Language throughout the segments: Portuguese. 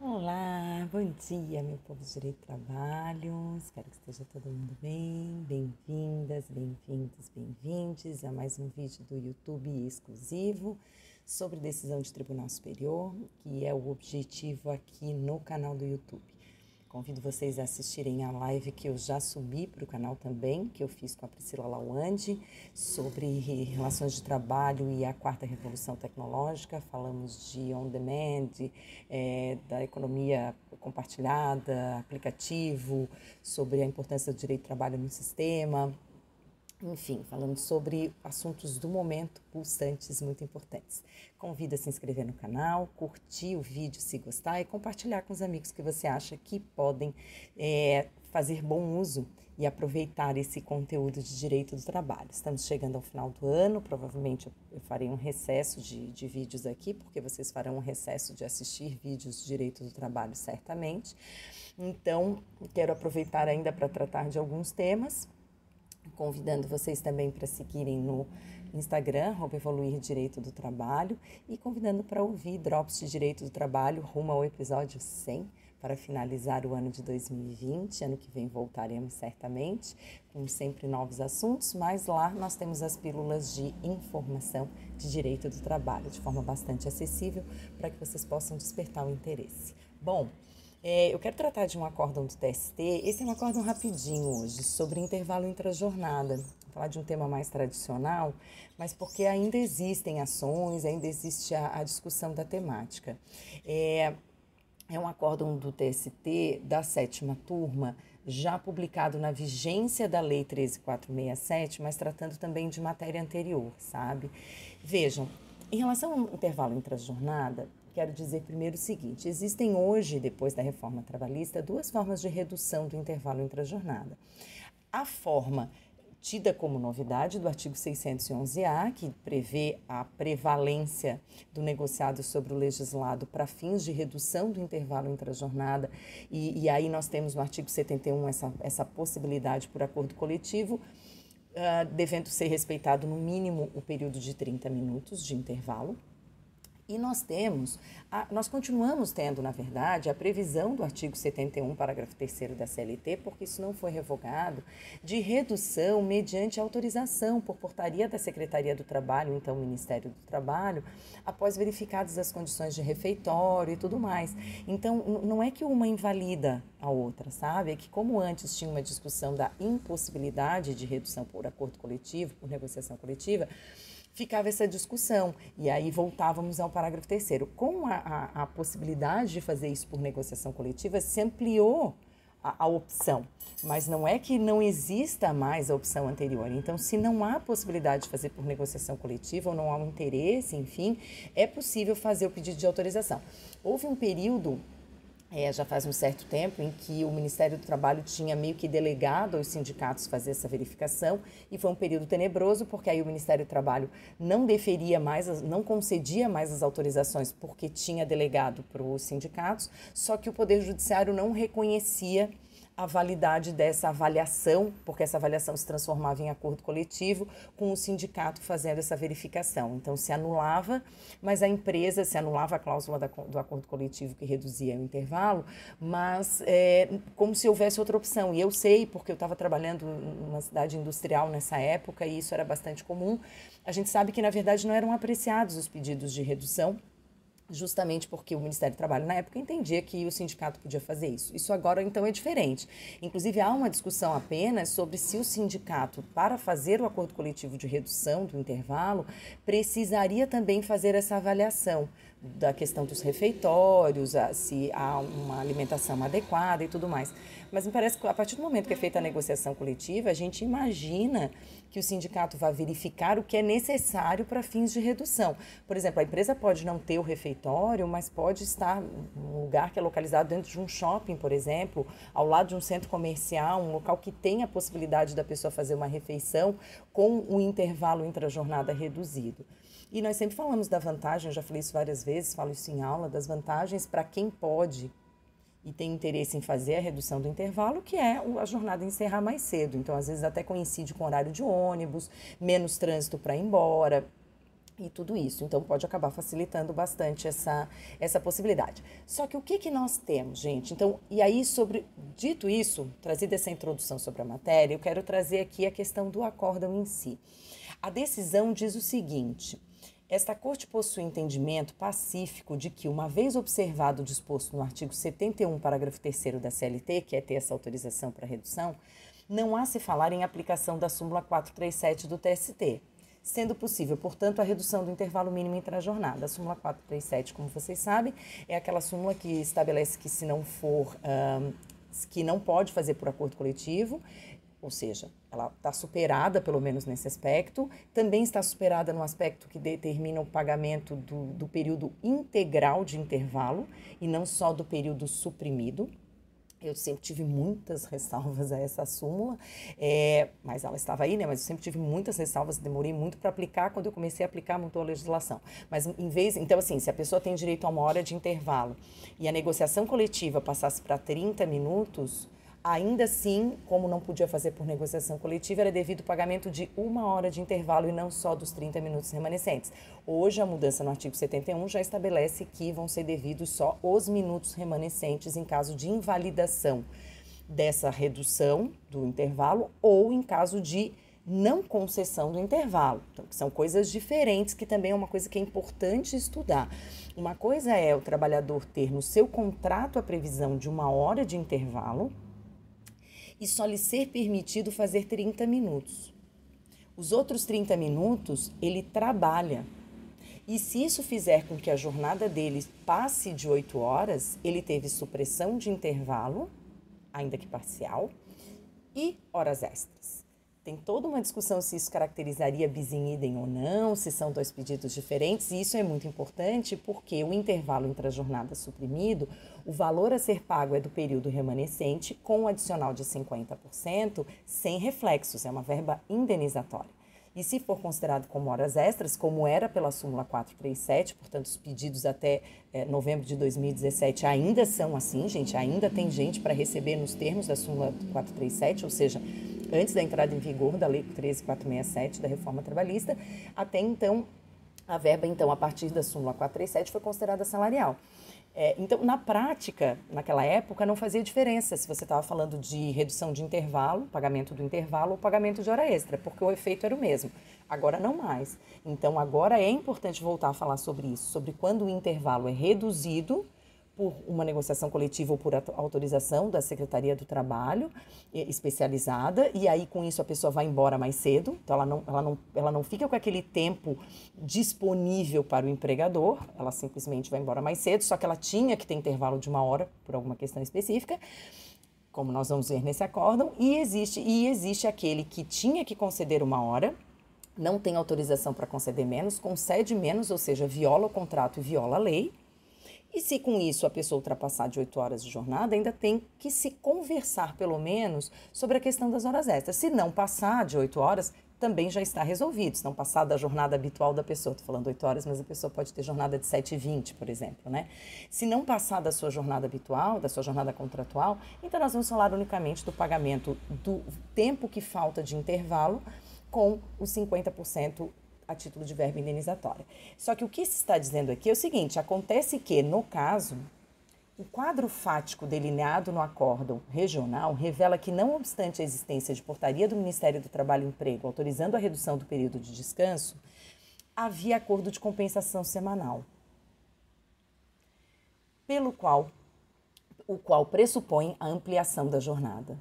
Olá, bom dia, meu povo de Direito do Trabalho. Espero que esteja todo mundo bem. Bem-vindas, bem-vindos, bem-vindes a mais um vídeo do YouTube exclusivo sobre decisão de Tribunal Superior, que é o objetivo aqui no canal do YouTube. Convido vocês a assistirem a live que eu já subi para o canal também, que eu fiz com a Priscila Lawande, sobre relações de trabalho e a quarta revolução tecnológica. Falamos de on-demand, da economia compartilhada, aplicativo, sobre a importância do direito do trabalho no sistema. Enfim, falando sobre assuntos do momento, pulsantes, muito importantes. Convido a se inscrever no canal, curtir o vídeo se gostar e compartilhar com os amigos que você acha que podem fazer bom uso e aproveitar esse conteúdo de direito do trabalho. Estamos chegando ao final do ano, provavelmente eu farei um recesso de vídeos aqui, porque vocês farão um recesso de assistir vídeos de direito do trabalho, certamente. Então, quero aproveitar ainda para tratar de alguns temas, convidando vocês também para seguirem no Instagram, @evoluir Direito do Trabalho, e convidando para ouvir Drops de Direito do Trabalho rumo ao episódio 100, para finalizar o ano de 2020. Ano que vem voltaremos certamente, com sempre novos assuntos, mas lá nós temos as pílulas de informação de direito do trabalho, de forma bastante acessível, para que vocês possam despertar o interesse. Bom, eu quero tratar de um acórdão do TST. Esse é um acórdão rapidinho hoje, sobre intervalo intrajornada. Vou falar de um tema mais tradicional, mas porque ainda existem ações, ainda existe a discussão da temática. É um acórdão do TST da 7ª turma, já publicado na vigência da Lei 13.467, mas tratando também de matéria anterior, sabe? Vejam, em relação ao intervalo intrajornada, quero dizer primeiro o seguinte: existem hoje, depois da reforma trabalhista, duas formas de redução do intervalo intrajornada. A forma tida como novidade do artigo 611-A, que prevê a prevalência do negociado sobre o legislado para fins de redução do intervalo intrajornada, e aí nós temos no artigo 71 essa possibilidade por acordo coletivo, devendo ser respeitado no mínimo o período de 30 minutos de intervalo. E nós continuamos tendo, na verdade, a previsão do artigo 71, parágrafo 3º da CLT, porque isso não foi revogado, de redução mediante autorização por portaria da Secretaria do Trabalho, então Ministério do Trabalho, após verificadas as condições de refeitório e tudo mais. Então, não é que uma invalida a outra, sabe? É que como antes tinha uma discussão da impossibilidade de redução por acordo coletivo, por negociação coletiva, ficava essa discussão, e aí voltávamos ao parágrafo 3º. Com a possibilidade de fazer isso por negociação coletiva, se ampliou a opção, mas não é que não exista mais a opção anterior. Então, se não há possibilidade de fazer por negociação coletiva, ou não há um interesse, enfim, é possível fazer o pedido de autorização. Houve um período, já faz um certo tempo, em que o Ministério do Trabalho tinha meio que delegado aos sindicatos fazer essa verificação, e foi um período tenebroso, porque aí o Ministério do Trabalho não deferia mais, não concedia mais as autorizações, porque tinha delegado para os sindicatos, só que o Poder Judiciário não reconhecia a validade dessa avaliação, porque essa avaliação se transformava em acordo coletivo, com o sindicato fazendo essa verificação. Então, se anulava, mas a empresa, se anulava a cláusula do acordo coletivo que reduzia o intervalo, mas como se houvesse outra opção. E eu sei, porque eu estava trabalhando numa cidade industrial nessa época, e isso era bastante comum. A gente sabe que, na verdade, não eram apreciados os pedidos de redução, justamente porque o Ministério do Trabalho, na época, entendia que o sindicato podia fazer isso. Isso agora, então, é diferente. Inclusive, há uma discussão apenas sobre se o sindicato, para fazer o acordo coletivo de redução do intervalo, precisaria também fazer essa avaliação da questão dos refeitórios, se há uma alimentação adequada e tudo mais. Mas me parece que, a partir do momento que é feita a negociação coletiva, a gente imagina que o sindicato vai verificar o que é necessário para fins de redução. Por exemplo, a empresa pode não ter o refeitório, mas pode estar num lugar que é localizado dentro de um shopping, por exemplo, ao lado de um centro comercial, um local que tem a possibilidade da pessoa fazer uma refeição com o intervalo intrajornada reduzido. E nós sempre falamos da vantagem, eu já falei isso várias vezes, falo isso em aula, das vantagens para quem pode e tem interesse em fazer a redução do intervalo, que é a jornada encerrar mais cedo. Então, às vezes, até coincide com o horário de ônibus, menos trânsito para ir embora. e tudo isso. Então, pode acabar facilitando bastante essa possibilidade. Só que o que nós temos, gente? Então, e aí, dito isso, trazida essa introdução sobre a matéria, eu quero trazer aqui a questão do acórdão em si. A decisão diz o seguinte: esta Corte possui entendimento pacífico de que, uma vez observado o disposto no artigo 71, parágrafo 3º da CLT, que é ter essa autorização para redução, não há se falar em aplicação da súmula 437 do TST, sendo possível, portanto, a redução do intervalo mínimo intra-jornada. A súmula 437, como vocês sabem, é aquela súmula que estabelece que, se não for, que não pode fazer por acordo coletivo, ou seja, ela está superada, pelo menos nesse aspecto. Também está superada no aspecto que determina o pagamento do período integral de intervalo e não só do período suprimido. Eu sempre tive muitas ressalvas a essa súmula, mas ela estava aí, né? Mas eu sempre tive muitas ressalvas, demorei muito para aplicar. Quando eu comecei a aplicar, mudou a legislação. Mas então assim, se a pessoa tem direito a 1 hora de intervalo e a negociação coletiva passasse para 30 minutos, ainda assim, como não podia fazer por negociação coletiva, era devido o pagamento de 1 hora de intervalo e não só dos 30 minutos remanescentes. Hoje, a mudança no artigo 71 já estabelece que vão ser devidos só os minutos remanescentes em caso de invalidação dessa redução do intervalo ou em caso de não concessão do intervalo. Então, são coisas diferentes, que também é uma coisa que é importante estudar. Uma coisa é o trabalhador ter no seu contrato a previsão de 1 hora de intervalo, e só lhe ser permitido fazer 30 minutos. Os outros 30 minutos, ele trabalha. E se isso fizer com que a jornada dele passe de 8 horas, ele teve supressão de intervalo, ainda que parcial, e horas extras. Tem toda uma discussão se isso caracterizaria bis in idem ou não, se são 2 pedidos diferentes, e isso é muito importante porque o intervalo intra-jornada suprimido, o valor a ser pago é do período remanescente, com um adicional de 50%, sem reflexos, é uma verba indenizatória. E se for considerado como horas extras, como era pela súmula 437, portanto, os pedidos até novembro de 2017 ainda são assim, gente, ainda tem gente para receber nos termos da súmula 437, ou seja, antes da entrada em vigor da Lei 13.467 da Reforma Trabalhista, até então, a verba, então, a partir da súmula 437 foi considerada salarial. Então, na prática, naquela época, não fazia diferença se você estava falando de redução de intervalo, pagamento do intervalo ou pagamento de hora extra, porque o efeito era o mesmo. Agora não mais. Então, agora é importante voltar a falar sobre isso, sobre quando o intervalo é reduzido por uma negociação coletiva ou por autorização da Secretaria do Trabalho especializada, e aí com isso a pessoa vai embora mais cedo, então ela não fica com aquele tempo disponível para o empregador, ela simplesmente vai embora mais cedo, só que ela tinha que ter intervalo de 1 hora por alguma questão específica, como nós vamos ver nesse acórdão, e existe aquele que tinha que conceder 1 hora, não tem autorização para conceder menos, concede menos, ou seja, viola o contrato e viola a lei. E se com isso a pessoa ultrapassar de 8 horas de jornada, ainda tem que se conversar, pelo menos, sobre a questão das horas extras. Se não passar de 8 horas, também já está resolvido. Se não passar da jornada habitual da pessoa, estou falando 8 horas, mas a pessoa pode ter jornada de 7h20, por exemplo, né? Se não passar da sua jornada habitual, da sua jornada contratual, então nós vamos falar unicamente do pagamento do tempo que falta de intervalo com os 50% a título de verba indenizatória. Só que o que se está dizendo aqui é o seguinte: acontece que, no caso, o quadro fático delineado no acórdão regional revela que, não obstante a existência de portaria do Ministério do Trabalho e Emprego autorizando a redução do período de descanso, havia acordo de compensação semanal, o qual pressupõe a ampliação da jornada.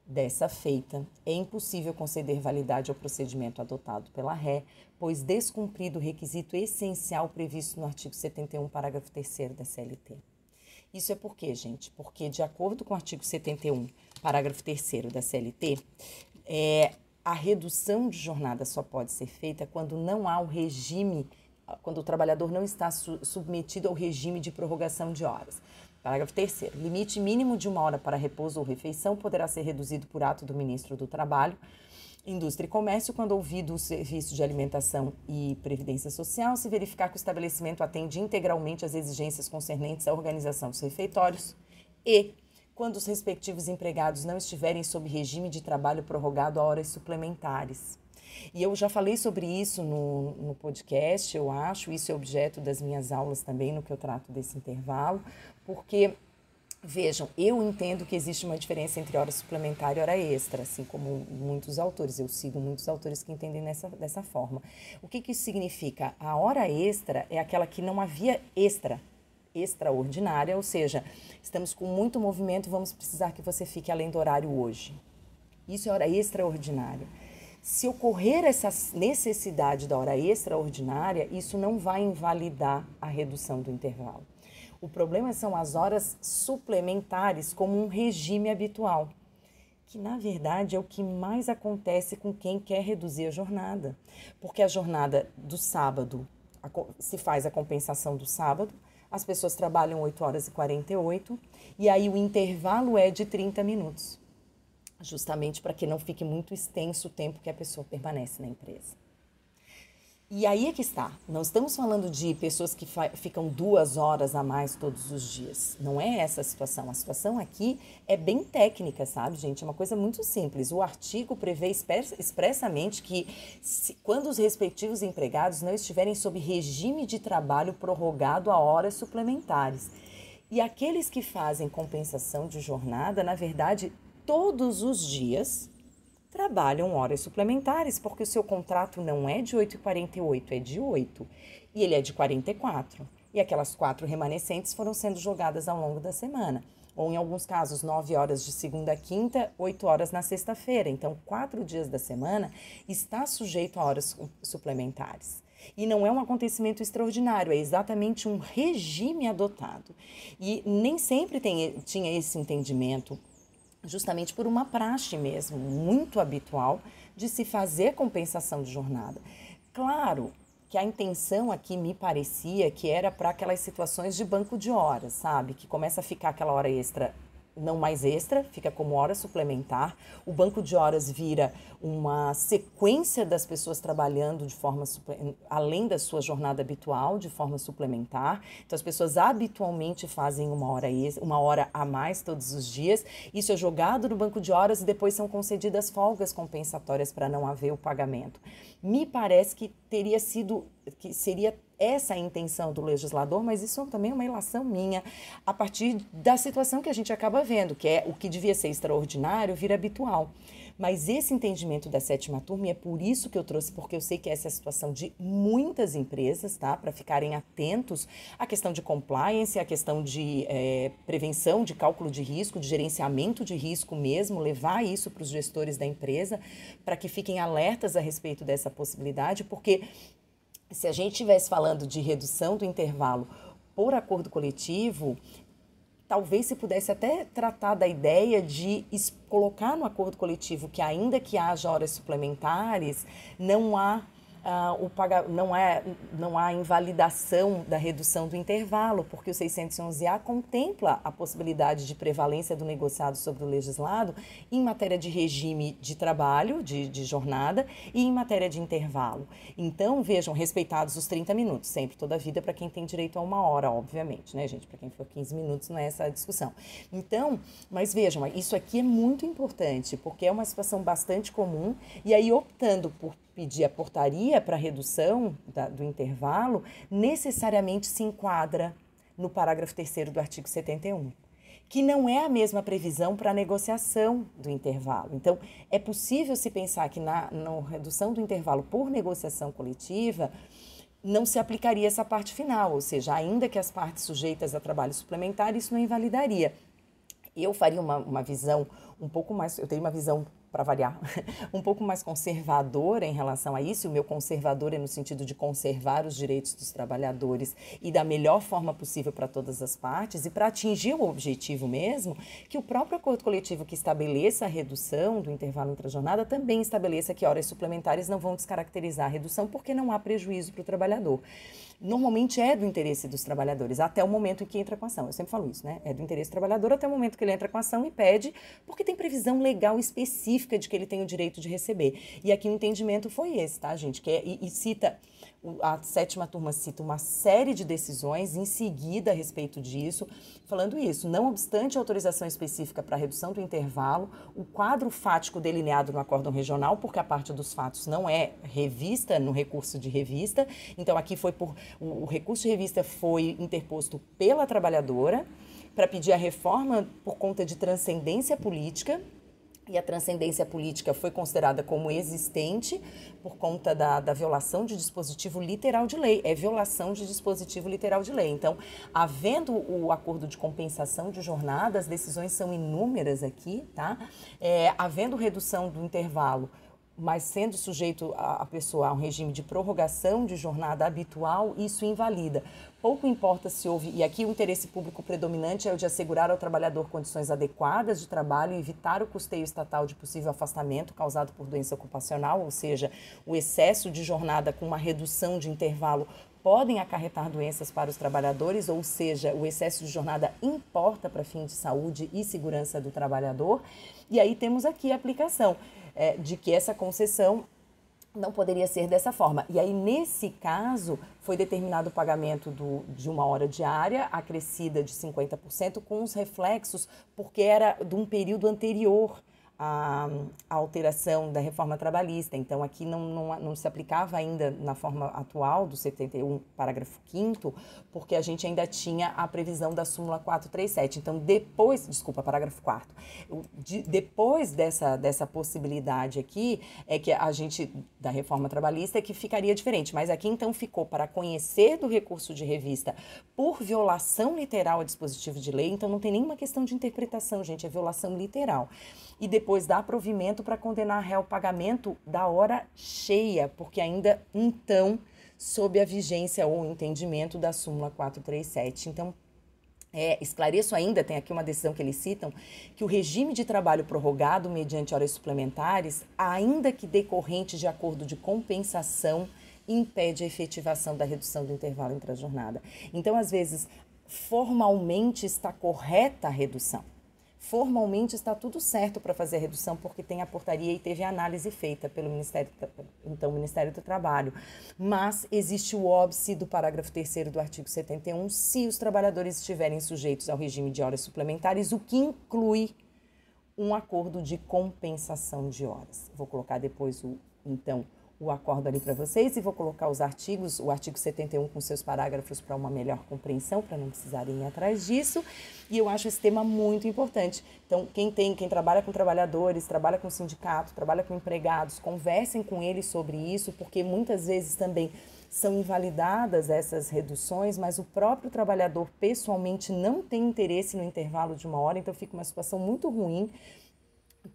Dessa feita, é impossível conceder validade ao procedimento adotado pela Ré, pois descumprido o requisito essencial previsto no artigo 71, parágrafo 3º da CLT. Isso é por quê, gente? Porque, de acordo com o artigo 71, parágrafo 3º da CLT, a redução de jornada só pode ser feita quando não há o regime, quando o trabalhador não está submetido ao regime de prorrogação de horas. Parágrafo 3º. Limite mínimo de 1 hora para repouso ou refeição poderá ser reduzido por ato do Ministro do Trabalho, Indústria e Comércio, quando ouvido o Serviço de Alimentação e Previdência Social, se verificar que o estabelecimento atende integralmente às exigências concernentes à organização dos refeitórios e quando os respectivos empregados não estiverem sob regime de trabalho prorrogado a horas suplementares. E eu já falei sobre isso no podcast, eu acho, isso é objeto das minhas aulas também, no que eu trato desse intervalo, porque, vejam, eu entendo que existe uma diferença entre hora suplementar e hora extra, assim como muitos autores, eu sigo muitos autores que entendem dessa forma. O que isso significa? A hora extra é aquela que não havia extraordinária, ou seja, estamos com muito movimento, vamos precisar que você fique além do horário hoje. Isso é hora extraordinária. Se ocorrer essa necessidade da hora extraordinária, isso não vai invalidar a redução do intervalo. O problema são as horas suplementares como um regime habitual, que na verdade é o que mais acontece com quem quer reduzir a jornada. Porque a jornada do sábado, se faz a compensação do sábado, as pessoas trabalham 8 horas e 48, e aí o intervalo é de 30 minutos. Justamente para que não fique muito extenso o tempo que a pessoa permanece na empresa. E aí é que está, não estamos falando de pessoas que ficam 2 horas a mais todos os dias, não é essa a situação aqui é bem técnica, sabe, gente, é uma coisa muito simples. O artigo prevê expressamente que quando os respectivos empregados não estiverem sob regime de trabalho prorrogado a horas suplementares. E aqueles que fazem compensação de jornada, na verdade, todos os dias trabalham horas suplementares, porque o seu contrato não é de 8h48, é de 8. E ele é de 44. E aquelas 4 remanescentes foram sendo jogadas ao longo da semana. Ou, em alguns casos, 9 horas de segunda a quinta, 8 horas na sexta-feira. Então, 4 dias da semana está sujeito a horas suplementares. E não é um acontecimento extraordinário, é exatamente um regime adotado. E nem sempre tinha esse entendimento, justamente por uma praxe mesmo, muito habitual, de se fazer compensação de jornada. Claro que a intenção aqui me parecia que era para aquelas situações de banco de horas, sabe? Que começa a ficar aquela hora extra, não mais extra, fica como hora suplementar. O banco de horas vira uma sequência das pessoas trabalhando de forma além da sua jornada habitual, de forma suplementar. Então, as pessoas habitualmente fazem uma hora a mais todos os dias. Isso é jogado no banco de horas e depois são concedidas folgas compensatórias para não haver o pagamento. Me parece que seria essa a intenção do legislador, mas isso também é uma ilação minha, a partir da situação que a gente acaba vendo, que é o que devia ser extraordinário vira habitual. Mas esse entendimento da 7ª turma, e é por isso que eu trouxe, porque eu sei que essa é a situação de muitas empresas, tá? Para ficarem atentos à questão de compliance, à questão de prevenção, de cálculo de risco, de gerenciamento de risco mesmo, levar isso para os gestores da empresa, para que fiquem alertas a respeito dessa possibilidade, porque se a gente estivesse falando de redução do intervalo por acordo coletivo, talvez se pudesse até tratar da ideia de colocar no acordo coletivo que, ainda que haja horas suplementares, não há não há invalidação da redução do intervalo, porque o 611-A contempla a possibilidade de prevalência do negociado sobre o legislado em matéria de regime de trabalho, de jornada, e em matéria de intervalo. Então, vejam, respeitados os 30 minutos, sempre, toda a vida, para quem tem direito a 1 hora, obviamente, né, gente? Para quem for 15 minutos, não é essa a discussão. Então, mas vejam, isso aqui é muito importante, porque é uma situação bastante comum, e aí optando por pedir a portaria para redução do intervalo, necessariamente se enquadra no parágrafo 3º do artigo 71, que não é a mesma previsão para a negociação do intervalo. Então, é possível se pensar que na redução do intervalo por negociação coletiva, não se aplicaria essa parte final, ou seja, ainda que as partes sujeitas a trabalho suplementar, isso não invalidaria. Eu faria uma visão um pouco mais, eu teria uma visão, para variar, um pouco mais conservadora em relação a isso. O meu conservador é no sentido de conservar os direitos dos trabalhadores e da melhor forma possível para todas as partes, e para atingir o objetivo mesmo, que o próprio acordo coletivo que estabeleça a redução do intervalo entre a jornada também estabeleça que horas suplementares não vão descaracterizar a redução, porque não há prejuízo para o trabalhador. Normalmente é do interesse dos trabalhadores, até o momento em que entra com a ação. Eu sempre falo isso, né? É do interesse do trabalhador até o momento que ele entra com a ação e pede, porque tem previsão legal específica de que ele tem o direito de receber. E aqui o entendimento foi esse, tá, gente? E cita a 7ª turma cita uma série de decisões em seguida a respeito disso, falando isso, não obstante a autorização específica para a redução do intervalo, o quadro fático delineado no acórdão regional, porque a parte dos fatos não é revista no recurso de revista, então aqui o recurso de revista foi interposto pela trabalhadora para pedir a reforma por conta de transcendência política, e a transcendência política foi considerada como existente por conta da violação de dispositivo literal de lei. É violação de dispositivo literal de lei. Então, havendo o acordo de compensação de jornada, as decisões são inúmeras aqui, tá? Havendo redução do intervalo, mas sendo sujeito a pessoa a um regime de prorrogação de jornada habitual, isso invalida. Pouco importa se houve, e aqui o interesse público predominante é o de assegurar ao trabalhador condições adequadas de trabalho e evitar o custeio estatal de possível afastamento causado por doença ocupacional, ou seja, o excesso de jornada com uma redução de intervalo podem acarretar doenças para os trabalhadores, ou seja, o excesso de jornada importa para fim de saúde e segurança do trabalhador. E aí temos aqui a aplicação de que essa concessão não poderia ser dessa forma. E aí, nesse caso, foi determinado o pagamento de uma hora diária, acrescida de 50%, com os reflexos, porque era de um período anterior à alteração da reforma trabalhista. Então, aqui não se aplicava ainda na forma atual do 71, parágrafo 5º, porque a gente ainda tinha a previsão da súmula 437. Então, parágrafo 4º. Depois dessa possibilidade aqui, é que a gente, da reforma trabalhista, é que ficaria diferente. Mas aqui, então, ficou para conhecer do recurso de revista por violação literal a dispositivo de lei. Então, não tem nenhuma questão de interpretação, gente, é violação literal. E depois dá provimento para condenar réu ao pagamento da hora cheia, porque ainda, então, sob a vigência ou entendimento da súmula 437. Então, esclareço ainda, tem aqui uma decisão que eles citam, que o regime de trabalho prorrogado mediante horas suplementares, ainda que decorrente de acordo de compensação, impede a efetivação da redução do intervalo entre a jornada. Então, às vezes, formalmente está correta a redução. Formalmente está tudo certo para fazer a redução, porque tem a portaria e teve a análise feita pelo Ministério do Trabalho. Mas existe o óbice do parágrafo 3º do artigo 71, se os trabalhadores estiverem sujeitos ao regime de horas suplementares, o que inclui um acordo de compensação de horas. Vou colocar depois o acordo ali para vocês e vou colocar os artigos, o artigo 71 com seus parágrafos para uma melhor compreensão, para não precisarem ir atrás disso. E eu acho esse tema muito importante. Então, quem trabalha com trabalhadores, trabalha com sindicato, trabalha com empregados, conversem com eles sobre isso, porque muitas vezes também são invalidadas essas reduções, mas o próprio trabalhador pessoalmente não tem interesse no intervalo de uma hora, então fica uma situação muito ruim.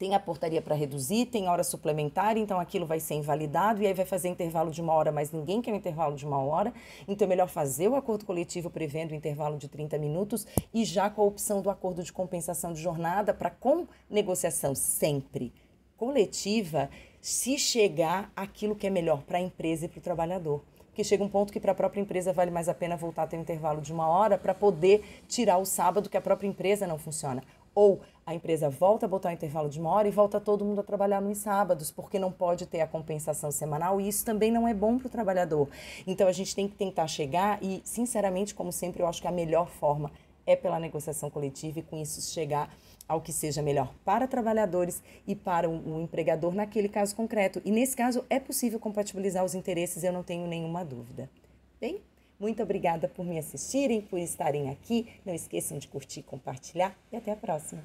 Tem a portaria para reduzir, tem hora suplementar, então aquilo vai ser invalidado e aí vai fazer intervalo de uma hora, mas ninguém quer um intervalo de uma hora. Então é melhor fazer o acordo coletivo prevendo o intervalo de 30 minutos e já com a opção do acordo de compensação de jornada para, com negociação sempre coletiva, se chegar àquilo que é melhor para a empresa e para o trabalhador. Porque chega um ponto que para a própria empresa vale mais a pena voltar a ter um intervalo de uma hora para poder tirar o sábado que a própria empresa não funciona. Ou a empresa volta a botar o intervalo de uma hora e volta todo mundo a trabalhar nos sábados, porque não pode ter a compensação semanal e isso também não é bom para o trabalhador. Então a gente tem que tentar chegar e, sinceramente, como sempre, eu acho que a melhor forma é pela negociação coletiva e com isso chegar ao que seja melhor para trabalhadores e para o empregador naquele caso concreto. E nesse caso é possível compatibilizar os interesses, eu não tenho nenhuma dúvida. Bem? Muito obrigada por me assistirem, por estarem aqui. Não esqueçam de curtir, compartilhar e até a próxima.